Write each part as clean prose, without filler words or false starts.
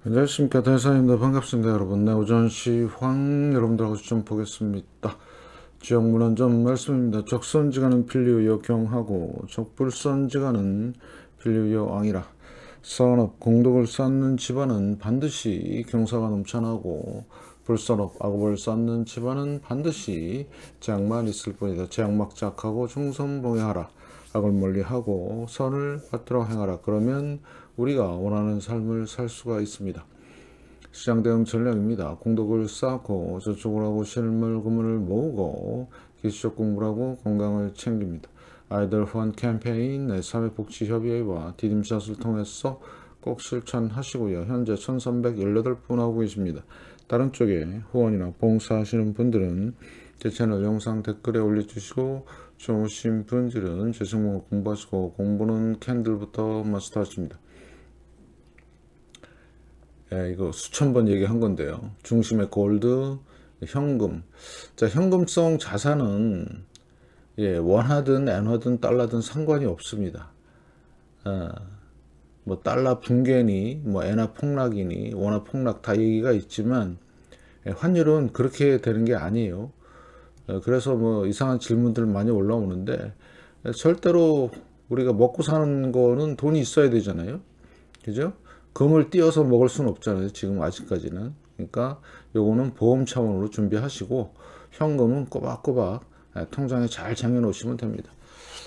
안녕하십니까 대사입니다. 반갑습니다 여러분. 네, 오전시 여러분들하고 좀 보겠습니다. 지역문헌점 말씀입니다. 적선지가는 필리우여 경하고 적불선지가는 필리우여 앙이라. 선업 공덕을 쌓는 집안은 반드시 경사가 넘쳐나고 불선업 악업을 쌓는 집안은 반드시 재앙만 있을 뿐이다. 재앙막작하고 중선봉해하라. 악을 멀리하고 선을 받들어 행하라. 그러면 우리가 원하는 삶을 살 수가 있습니다. 시장 대응 전략입니다. 공덕을 쌓고 저축을 하고 실물 금을 모으고 기술적 공부를 하고 건강을 챙깁니다. 아이들 후원 캠페인 사회복지협의회와 디딤샷을 통해서 꼭 실천하시고요. 현재 1318분 하고 계십니다. 다른 쪽에 후원이나 봉사하시는 분들은 제 채널 영상 댓글에 올려주시고 좋으신 분들은 제 성공을 공부하시고 공부는 캔들부터 마스터하십니다. 이거 수천 번 얘기한 건데요. 중심에 골드, 현금. 자, 현금성 자산은 원화든 엔화든 달러든 상관이 없습니다. 뭐 달러 붕괴니, 뭐 엔화 폭락이니, 원화 폭락 다 얘기가 있지만 환율은 그렇게 되는 게 아니에요. 그래서 뭐 이상한 질문들 많이 올라오는데 절대로 우리가 먹고 사는 거는 돈이 있어야 되잖아요. 그죠? 금을 띄어서 먹을 수는 없잖아요. 지금 아직까지는. 그러니까 요거는 보험 차원으로 준비하시고 현금은 꼬박꼬박 통장에 잘 쟁여 놓으시면 됩니다.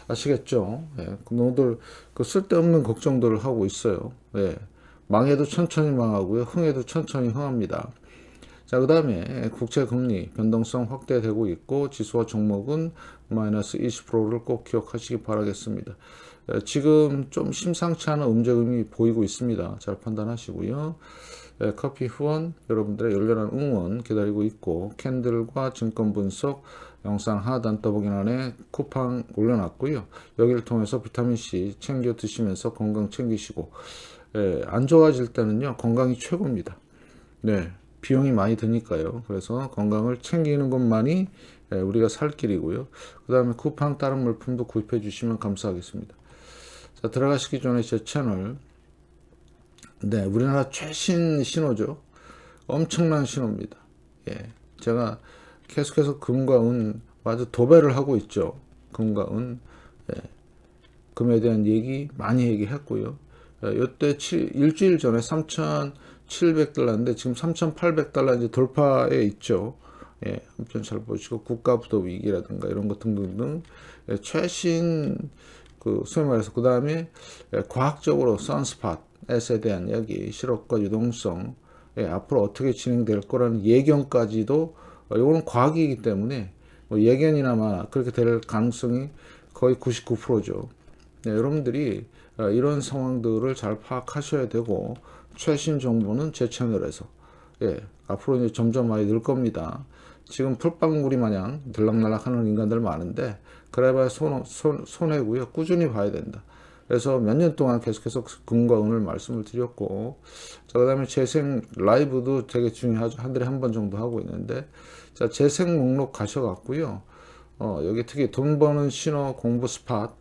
아시겠죠? 예, 너들 그 쓸데없는 걱정들을 하고 있어요. 예, 망해도 천천히 망하고요. 흥해도 천천히 흥합니다. 자, 그 다음에 국채금리 변동성 확대되고 있고 지수와 종목은 마이너스 20%를 꼭 기억하시기 바라겠습니다. 지금 좀 심상치 않은 움직임이 보이고 있습니다. 잘 판단하시고요. 커피 후원 여러분들의 열렬한 응원 기다리고 있고 캔들과 증권 분석 영상 하단 더보기란에 쿠팡 올려놨고요. 여기를 통해서 비타민C 챙겨 드시면서 건강 챙기시고 안 좋아질 때는요 건강이 최고입니다. 네, 비용이 많이 드니까요. 그래서 건강을 챙기는 것만이 우리가 살 길이고요. 그 다음에 쿠팡 다른 물품도 구입해 주시면 감사하겠습니다. 자, 들어가시기 전에 제 채널, 네, 우리나라 최신 신호죠. 엄청난 신호입니다. 예, 제가 계속해서 금과 은 아주 도배를 하고 있죠. 금과 은, 예, 금에 대한 얘기 많이 얘기했고요. 이때 일주일 전에 3,700달러인데 지금 3,800달러 이제 돌파에 있죠. 예, 한편 잘 보시고 국가부도 위기라든가 이런 것 등등등 최신 그 소위 말해서 그 다음에 과학적으로 선스팟에 대한 이야기, 실업과 유동성 앞으로 어떻게 진행될 거라는 예견까지도 이거는 과학이기 때문에 뭐 예견이나마 그렇게 될 가능성이 거의 99%죠. 네, 여러분들이 이런 상황들을 잘 파악하셔야 되고 최신 정보는 제 채널에서 앞으로 이제 점점 많이 늘 겁니다. 지금 풀방울이 마냥 들락날락하는 인간들 많은데 그래봐야 손해고요. 꾸준히 봐야 된다. 그래서 몇 년 동안 계속해서 금과 은을 말씀을 드렸고, 자, 그 다음에 재생 라이브도 되게 중요하죠. 한 달에 한 번 정도 하고 있는데, 자, 재생 목록 가셔갖고요. 여기 특히 돈 버는 신호 공부 스팟,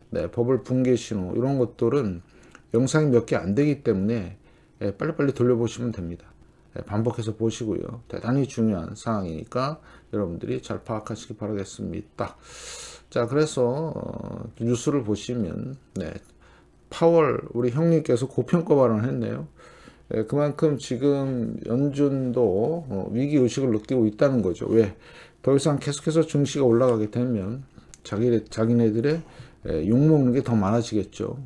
네, 버블 붕괴 신호, 이런 것들은 영상이 몇 개 안 되기 때문에 빨리빨리 돌려보시면 됩니다. 반복해서 보시고요. 대단히 중요한 사항이니까 여러분들이 잘 파악하시기 바라겠습니다. 자, 그래서 뉴스를 보시면 파월 우리 형님께서 고평가 발언을 했네요. 그만큼 지금 연준도 위기 의식을 느끼고 있다는 거죠. 왜? 더 이상 계속해서 증시가 올라가게 되면 자기네들의 욕먹는 게 더 많아지겠죠.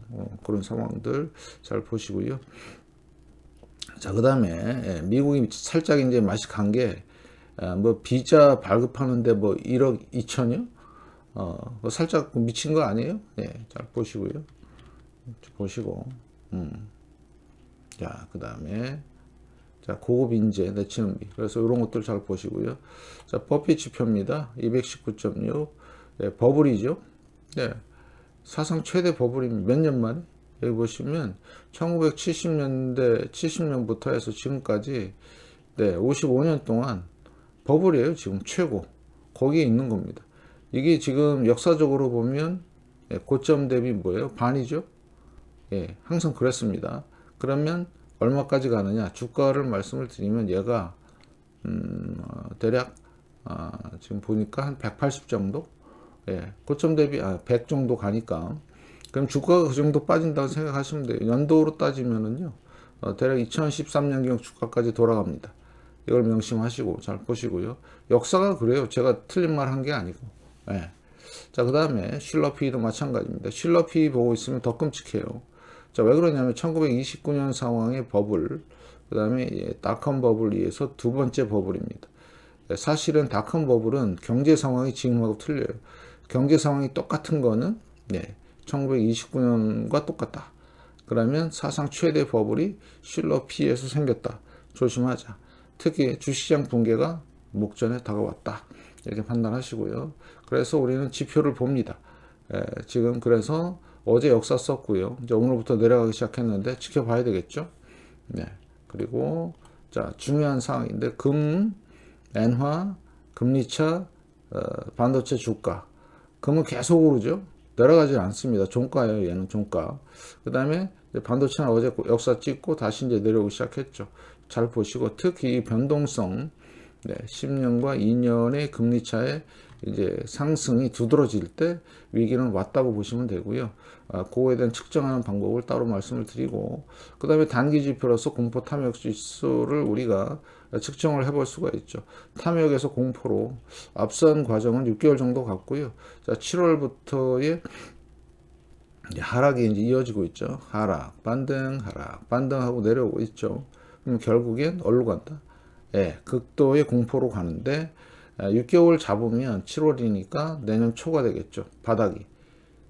그런 상황들 잘 보시고요. 자, 그 다음에 미국이 살짝 이제 맛이 간 게 뭐 비자 발급하는데 뭐 1억 2천이요? 살짝 미친 거 아니에요? 네, 잘 보시고요. 보시고, 자, 그 다음에 자, 고급 인재 내치는 비. 그래서 이런 것들 잘 보시고요. 자, 버피 지표입니다. 219.6. 네, 버블이죠. 네, 사상 최대 버블이 몇 년 만에? 여기 보시면 1970년대 70년부터 해서 지금까지 55년 동안 버블이에요. 지금 최고 거기에 있는 겁니다. 이게 지금 역사적으로 보면 고점 대비 뭐예요? 반이죠. 항상 그랬습니다. 그러면 얼마까지 가느냐? 주가를 말씀을 드리면 얘가 대략 지금 보니까 한 180 정도? 예, 고점 대비 100 정도 가니까 그럼 주가가 그 정도 빠진다고 생각하시면 돼요. 연도로 따지면은요, 대략 2013년경 주가까지 돌아갑니다. 이걸 명심하시고 잘 보시고요. 역사가 그래요. 제가 틀린 말 한 게 아니고. 예. 자, 그 다음에 슐러 P도 마찬가지입니다. 슐러 P 보고 있으면 더 끔찍해요. 자, 왜 그러냐면 1929년 상황의 버블, 그 다음에 닷컴 버블에 의해서 두 번째 버블입니다. 사실은 닷컴 버블은 경제 상황이 지금하고 틀려요. 경제 상황이 똑같은 거는 1929년과 똑같다. 그러면 사상 최대 버블이 슐러 P에서 생겼다. 조심하자. 특히 주시장 붕괴가 목전에 다가왔다. 이렇게 판단하시고요. 그래서 우리는 지표를 봅니다. 지금 그래서 어제 역사 썼고요. 이제 오늘부터 내려가기 시작했는데 지켜봐야 되겠죠. 네. 그리고 자, 중요한 사항인데 엔화, 금리차, 반도체 주가. 금은 계속 오르죠. 내려가지 않습니다. 종가예요. 얘는 종가. 그 다음에 반도체는 어제 역사 찍고 다시 이제 내려오기 시작했죠. 잘 보시고 특히 이 변동성 10년과 2년의 금리 차에 이제 상승이 두드러질 때 위기는 왔다고 보시면 되고요. 그거에 대한 측정하는 방법을 따로 말씀을 드리고, 그 다음에 단기 지표로서 공포 탐욕 지수를 우리가 측정을 해볼 수가 있죠. 탐욕에서 공포로 앞선 과정은 6개월 정도 갔고요. 자, 7월부터의 하락이 이제 이어지고 있죠. 하락, 반등하고 내려오고 있죠. 그럼 결국엔 어디로 간다? 극도의 공포로 가는데 6개월 잡으면 7월이니까 내년 초가 되겠죠. 바닥이.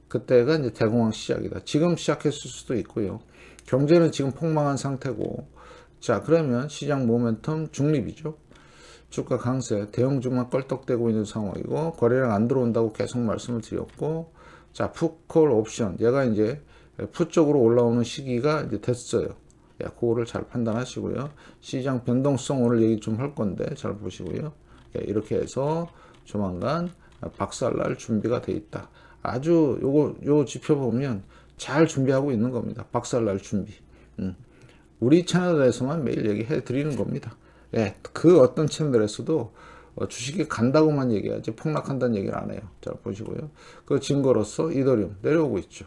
그때가 이제 대공황 시작이다. 지금 시작했을 수도 있고요. 경제는 지금 폭망한 상태고, 자, 그러면 시장 모멘텀 중립이죠. 주가 강세, 대형주만 껄떡대고 있는 상황이고, 거래량 안 들어온다고 계속 말씀을 드렸고, 자, 풋콜 옵션, 얘가 이제 풋 쪽으로 올라오는 시기가 이제 됐어요. 그거를 잘 판단하시고요. 시장 변동성 오늘 얘기 좀 할 건데 잘 보시고요. 이렇게 해서 조만간 박살날 준비가 돼 있다. 아주 요 지표 보면 잘 준비하고 있는 겁니다. 박살날 준비. 우리 채널에서만 매일 얘기해 드리는 겁니다. 그 어떤 채널에서도 주식이 간다고만 얘기하지 폭락한다는 얘기를 안 해요. 잘 보시고요. 그 증거로서 이더리움 내려오고 있죠.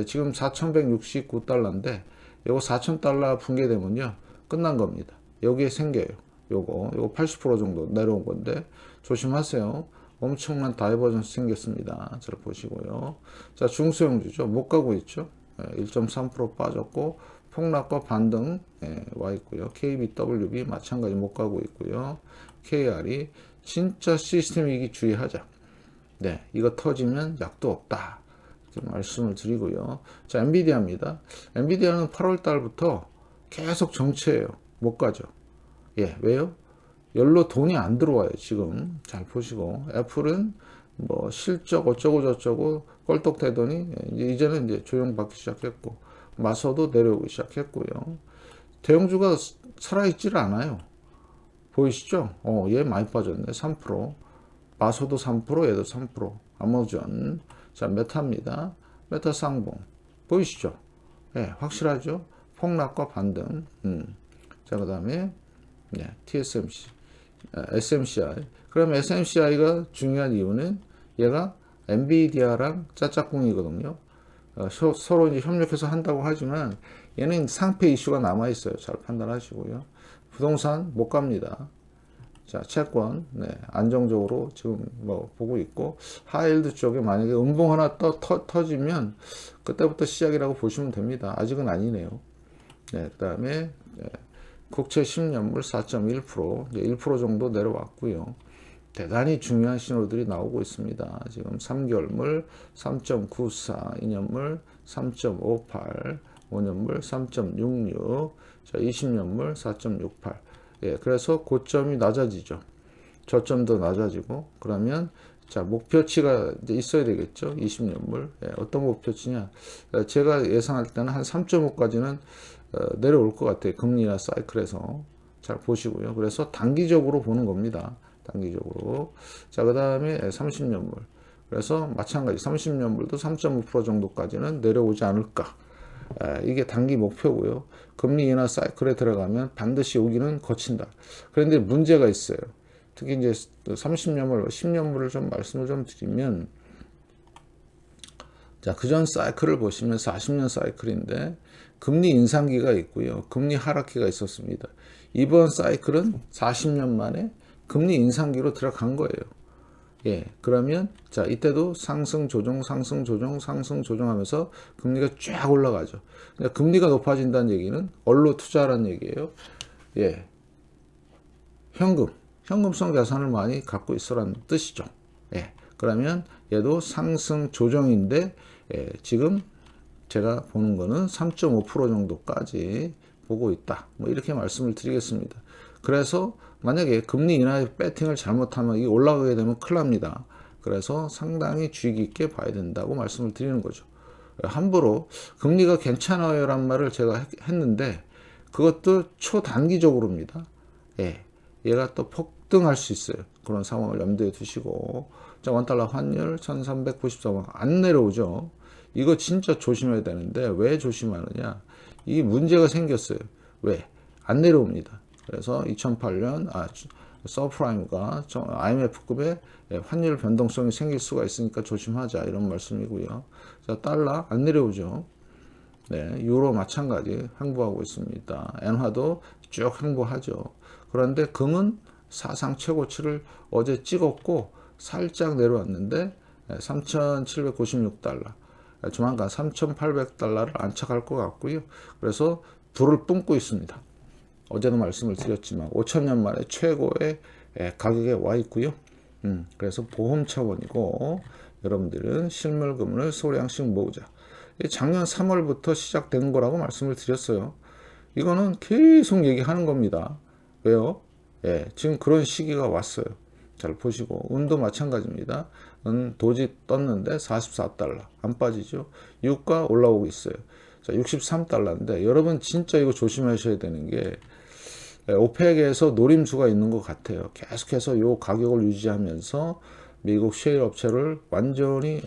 지금 4,169달러인데 요거 4,000달러 붕괴되면요 끝난 겁니다. 여기에 생겨요. 요거 80% 정도 내려온 건데 조심하세요. 엄청난 다이버전스 생겼습니다. 잘 보시고요. 자, 중소형주죠. 못 가고 있죠. 1.3% 빠졌고 폭락과 반등 와 있고요. KBWB 마찬가지 못 가고 있고요. KR이 진짜 시스템 위기 주의하자. 이거 터지면 약도 없다. 말씀을 드리고요. 자, 엔비디아입니다. 엔비디아는 8월 달부터 계속 정체예요. 못 가죠. 왜요? 열로 돈이 안 들어와요. 지금 잘 보시고, 애플은 뭐 실적 어쩌고 저쩌고 껄떡대더니 이제는 이제 조용받기 시작했고, 마서도 내려오기 시작했고요. 대형주가 살아있지를 않아요. 보이시죠? 얘 많이 빠졌네. 3%. 마서도 3%, 얘도 3%. 아마존. 자, 메타입니다. 메타 쌍봉. 보이시죠? 확실하죠? 폭락과 반등. 자, 그 다음에, TSMC, SMCI. 그럼 SMCI가 중요한 이유는 얘가 엔비디아랑 짝짝꿍이거든요. 서로 이제 협력해서 한다고 하지만 얘는 상패 이슈가 남아있어요. 잘 판단하시고요. 부동산 못 갑니다. 자, 채권, 안정적으로 지금 뭐 보고 있고, 하이힐드 쪽에 만약에 음봉 하나 터지면 그때부터 시작이라고 보시면 됩니다. 아직은 아니네요. 그 다음에 국채 10년물 4.1%, 이제 1% 정도 내려왔고요. 대단히 중요한 신호들이 나오고 있습니다. 지금 3개월물 3.94, 2년물 3.58, 5년물 3.66, 자, 20년물 4.68. 그래서 고점이 낮아지죠. 저점도 낮아지고, 그러면, 자, 목표치가 이제 있어야 되겠죠. 20년물. 어떤 목표치냐. 제가 예상할 때는 한 3.5까지는 내려올 것 같아요. 금리나 사이클에서. 잘 보시고요. 그래서 단기적으로 보는 겁니다. 단기적으로. 자, 그 다음에 30년물. 그래서 마찬가지 30년물도 3.5% 정도까지는 내려오지 않을까. 이게 단기 목표고요. 금리 인하 사이클에 들어가면 반드시 여기는 거친다. 그런데 문제가 있어요. 특히 이제 30년물, 10년물을 좀 말씀을 좀 드리면, 자, 그전 사이클을 보시면 40년 사이클인데 금리 인상기가 있고요. 금리 하락기가 있었습니다. 이번 사이클은 40년 만에 금리 인상기로 들어간 거예요. 예, 그러면 자, 이때도 상승 조정, 상승 조정, 상승 조정하면서 금리가 쫙 올라가죠. 그러니까 금리가 높아진다는 얘기는 얼로 투자하라는 얘기예요. 예, 현금성 자산을 많이 갖고 있으라는 뜻이죠. 예, 그러면 얘도 상승 조정인데 지금 제가 보는 거는 3.5% 정도까지 보고 있다. 뭐 이렇게 말씀을 드리겠습니다. 그래서 만약에 금리 인하에 배팅을 잘못하면 이게 올라가게 되면 큰일 납니다. 그래서 상당히 주의 깊게 봐야 된다고 말씀을 드리는 거죠. 함부로 금리가 괜찮아요 란 말을 제가 했는데 그것도 초단기적으로입니다. 예, 얘가 또 폭등할 수 있어요. 그런 상황을 염두에 두시고, 자, 원달러 환율 1394원 안 내려오죠. 이거 진짜 조심해야 되는데 왜 조심하느냐? 이 문제가 생겼어요. 왜? 안 내려옵니다. 그래서 2008년 서프라임과 IMF급의 환율 변동성이 생길 수가 있으니까 조심하자 이런 말씀이고요. 자, 달러 안 내려오죠. 네, 유로 마찬가지 횡보하고 있습니다. 엔화도 쭉 횡보하죠. 그런데 금은 사상 최고치를 어제 찍었고 살짝 내려왔는데 3,796달러. 조만간 3,800달러를 안착할 것 같고요. 그래서 불을 뿜고 있습니다. 어제도 말씀을 드렸지만 5천년 만에 최고의 가격에 와 있고요. 그래서 보험 차원이고 여러분들은 실물 금을 소량씩 모으자. 작년 3월부터 시작된 거라고 말씀을 드렸어요. 이거는 계속 얘기하는 겁니다. 왜요? 예, 지금 그런 시기가 왔어요. 잘 보시고 은도 마찬가지입니다. 은 도지 떴는데 44달러 안 빠지죠. 유가 올라오고 있어요. 자, 63달러인데 여러분 진짜 이거 조심하셔야 되는 게 오펙에서 노림수가 있는 것 같아요. 계속해서 이 가격을 유지하면서 미국 셰일 업체를 완전히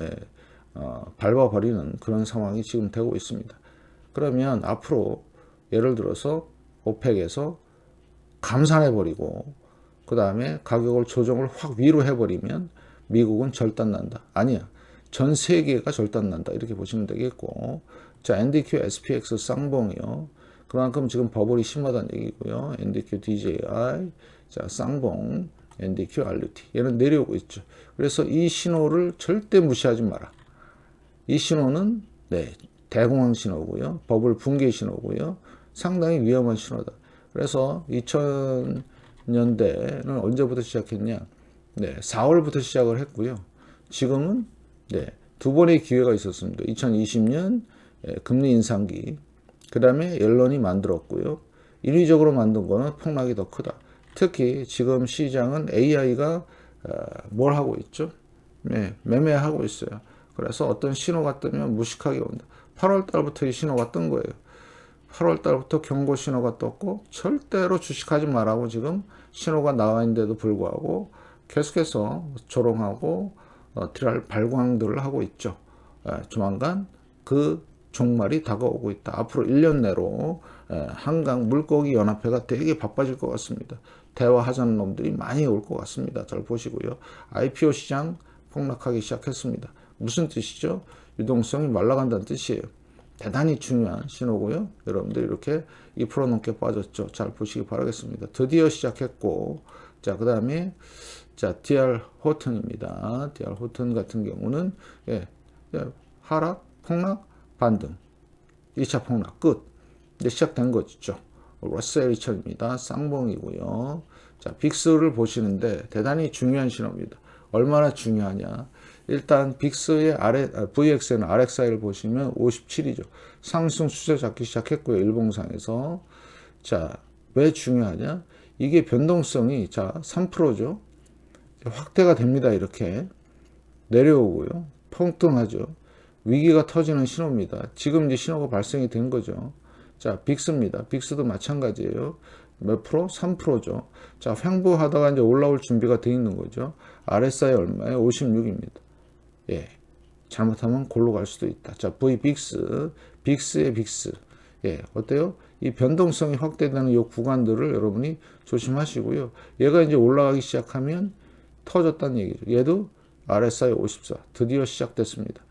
밟아버리는 그런 상황이 지금 되고 있습니다. 그러면 앞으로 예를 들어서 오펙에서 감산해버리고 그 다음에 가격을 조정을 확 위로 해버리면 미국은 절단난다. 아니야. 전 세계가 절단난다. 이렇게 보시면 되겠고, 자, NDQ, SPX 쌍봉이요. 그만큼 지금 버블이 심하다는 얘기고요. NDQ, DJI, 자, 쌍봉, NDQ, RUT. 얘는 내려오고 있죠. 그래서 이 신호를 절대 무시하지 마라. 이 신호는 대공황 신호고요. 버블 붕괴 신호고요. 상당히 위험한 신호다. 그래서 2000년대는 언제부터 시작했냐? 4월부터 시작을 했고요. 지금은 두 번의 기회가 있었습니다. 2020년 금리 인상기, 그 다음에 옐런이 만들었고요. 인위적으로 만든 거는 폭락이 더 크다. 특히 지금 시장은 AI가 뭘 하고 있죠? 매매하고 있어요. 그래서 어떤 신호가 뜨면 무식하게 온다. 8월 달부터 이 신호가 뜬 거예요. 8월 달부터 경고 신호가 떴고 절대로 주식하지 말라고 지금 신호가 나와 있는데도 불구하고 계속해서 조롱하고 딜할 발광들을 하고 있죠. 조만간 그 종말이 다가오고 있다. 앞으로 1년 내로 한강 물고기 연합회가 되게 바빠질 것 같습니다. 대화하자는 놈들이 많이 올 것 같습니다. 잘 보시고요. IPO 시장 폭락하기 시작했습니다. 무슨 뜻이죠? 유동성이 말라간다는 뜻이에요. 대단히 중요한 신호고요. 여러분들 이렇게 2% 넘게 빠졌죠. 잘 보시기 바라겠습니다. 드디어 시작했고, 자, 그 다음에 자, DR 호튼입니다. DR 호튼 같은 경우는 하락, 폭락, 반등, 2차 폭락 끝. 이제 시작된 거죠. 러셀 2000입니다. 쌍봉이고요. 자, 빅스를 보시는데 대단히 중요한 신호입니다. 얼마나 중요하냐? 일단 빅스의 VX는 RXI를 보시면 57이죠. 상승 추세 잡기 시작했고요. 일봉상에서. 자, 왜 중요하냐? 이게 변동성이 자 3%죠. 확대가 됩니다. 이렇게 내려오고요. 폭등하죠. 위기가 터지는 신호입니다. 지금 이제 신호가 발생이 된 거죠. 자, 빅스입니다. 빅스도 마찬가지예요. 몇 프로? 3%죠. 자, 횡보하다가 이제 올라올 준비가 되어 있는 거죠. RSI 얼마에? 56입니다. 예. 잘못하면 골로 갈 수도 있다. 자, VBIX, 빅스의 빅스. 예, 어때요? 이 변동성이 확대되는 이 구간들을 여러분이 조심하시고요. 얘가 이제 올라가기 시작하면 터졌다는 얘기죠. 얘도 RSI 54 드디어 시작됐습니다.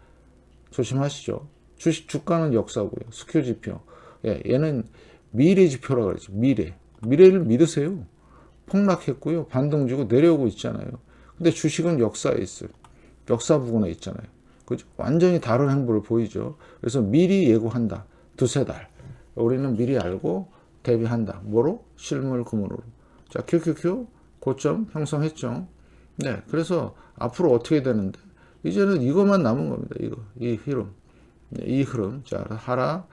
조심하시죠. 주가는 역사고요. 스큐 지표. 예, 얘는 미래 지표라고 그러죠. 미래를 믿으세요. 폭락했고요. 반등 주고 내려오고 있잖아요. 근데 주식은 역사에 있어요. 역사 부근에 있잖아요. 그죠? 완전히 다른 행보를 보이죠. 그래서 미리 예고한다. 두세 달. 우리는 미리 알고 대비한다. 뭐로? 실물 금으로. 자, QQQ 고점 형성했죠. 네, 그래서 앞으로 어떻게 되는데 이제는 이것만 남은 겁니다. 이 흐름, 네, 이 흐름. 자, 하락,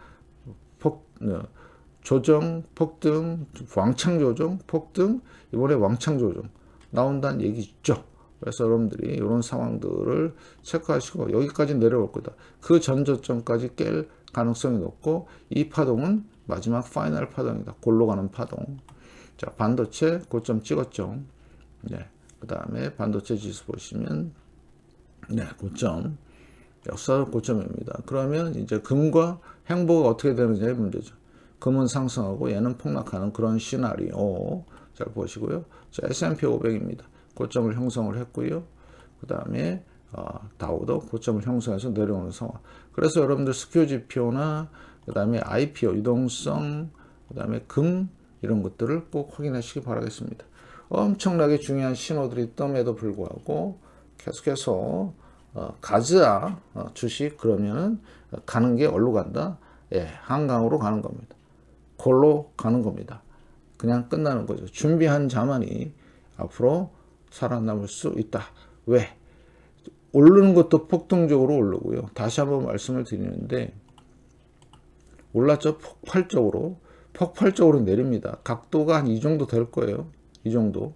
조정, 폭등, 왕창 조정, 폭등, 이번에 왕창 조정 나온다는 얘기죠. 그래서 여러분들이 이런 상황들을 체크하시고 여기까지 내려올 거다. 그 전저점까지 깰 가능성이 높고 이 파동은 마지막 파이널 파동이다. 골로 가는 파동. 자, 반도체 고점 찍었죠. 네. 그 다음에 반도체 지수 보시면 네, 고점. 역사 고점입니다. 그러면 이제 금과 행보가 어떻게 되느냐의 문제죠. 금은 상승하고 얘는 폭락하는 그런 시나리오. 잘 보시고요. 자, S&P 500입니다. 고점을 형성을 했고요. 그 다음에 다우도 고점을 형성해서 내려오는 상황. 그래서 여러분들 스큐 지표나 그 다음에 IPO 유동성, 그 다음에 금 이런 것들을 꼭 확인하시기 바라겠습니다. 엄청나게 중요한 신호들이 있음에도 불구하고 계속해서 가즈아 주식 그러면은 가는 게 어디로 간다? 예, 한강으로 가는 겁니다. 골로 가는 겁니다. 그냥 끝나는 거죠. 준비한 자만이 앞으로 살아남을 수 있다. 왜? 오르는 것도 폭등적으로 오르고요. 다시 한번 말씀을 드리는데 올랐죠? 폭발적으로 내립니다. 각도가 한 이 정도 될 거예요. 이 정도.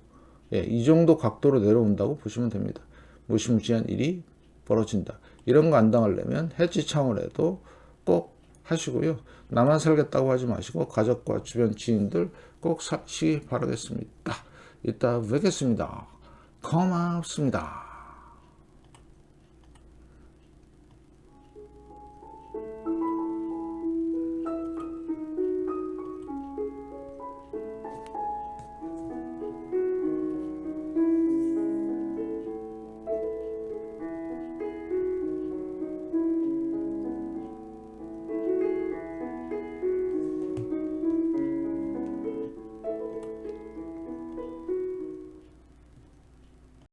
예, 이 정도 각도로 내려온다고 보시면 됩니다. 무시무시한 일이 벌어진다. 이런 거 안 당하려면 해지 차원에도 꼭 하시고요. 나만 살겠다고 하지 마시고 가족과 주변 지인들 꼭 사시기 바라겠습니다. 이따 뵙겠습니다. 고맙습니다.